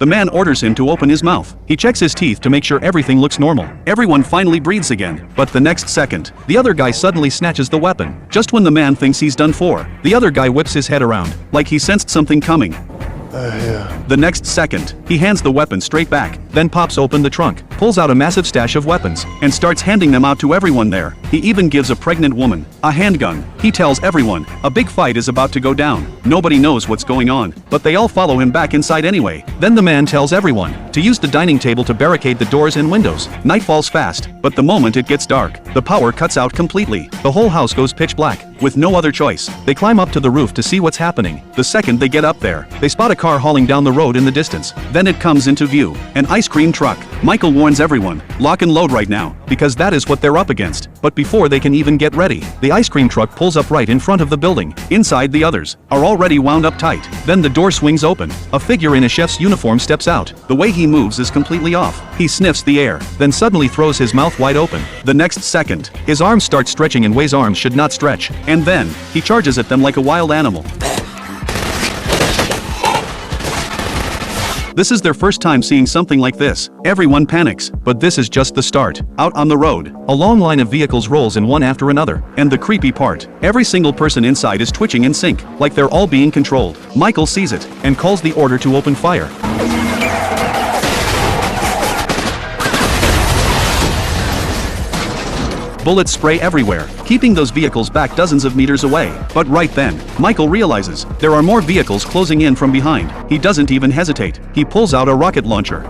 The man orders him to open his mouth. He checks his teeth to make sure everything looks normal. Everyone finally breathes again. But the next second, the other guy suddenly snatches the weapon. Just when the man thinks he's done for, the other guy whips his head around, like he sensed something coming. The next second, he hands the weapon straight back, then pops open the trunk, pulls out a massive stash of weapons, and starts handing them out to everyone there. He even gives a pregnant woman a handgun. He tells everyone, a big fight is about to go down. Nobody knows what's going on, but they all follow him back inside anyway. Then the man tells everyone to use the dining table to barricade the doors and windows. Night falls fast, but the moment it gets dark, the power cuts out completely. The whole house goes pitch black. With no other choice, they climb up to the roof to see what's happening. The second they get up there, they spot a car hauling down the road in the distance. Then it comes into view, an ice cream truck. Michael warns everyone, lock and load right now, because that is what they're up against. But before they can even get ready, the ice cream truck pulls up right in front of the building. Inside, the others are already wound up tight. Then the door swings open. A figure in a chef's uniform steps out. The way he moves is completely off. He sniffs the air, then suddenly throws his mouth wide open. The next second, his arms start stretching in ways arms should not stretch. And then, he charges at them like a wild animal. This is their first time seeing something like this. Everyone panics, but this is just the start. Out on the road, a long line of vehicles rolls in one after another. And the creepy part, every single person inside is twitching in sync, like they're all being controlled. Michael sees it, and calls the order to open fire. Bullets spray everywhere, keeping those vehicles back dozens of meters away. But right then, Michael realizes there are more vehicles closing in from behind. He doesn't even hesitate. He pulls out a rocket launcher.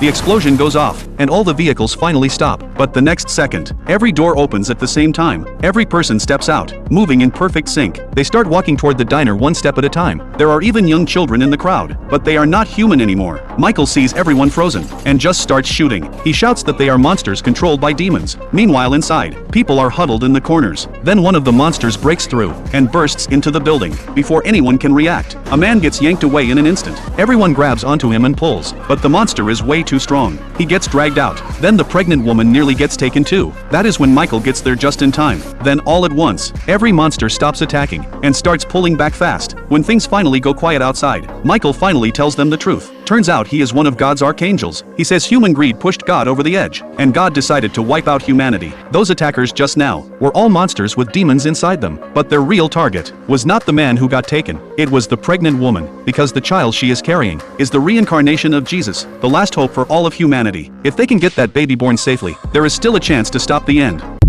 The explosion goes off, and all the vehicles finally stop. But the next second, every door opens at the same time. Every person steps out, moving in perfect sync. They start walking toward the diner one step at a time. There are even young children in the crowd, but they are not human anymore. Michael sees everyone frozen, and just starts shooting. He shouts that they are monsters controlled by demons. Meanwhile inside, people are huddled in the corners. Then one of the monsters breaks through, and bursts into the building. Before anyone can react, a man gets yanked away in an instant. Everyone grabs onto him and pulls, but the monster is way too strong. He gets dragged out. Then the pregnant woman nearly gets taken too. That is when Michael gets there just in time. Then all at once, every monster stops attacking, and starts pulling back fast. When things finally go quiet outside, Michael finally tells them the truth. Turns out he is one of God's archangels. He says human greed pushed God over the edge, and God decided to wipe out humanity. Those attackers just now were all monsters with demons inside them. But their real target was not the man who got taken. It was the pregnant woman, because the child she is carrying is the reincarnation of Jesus, the last hope for all of humanity. If they can get that baby born safely, there is still a chance to stop the end.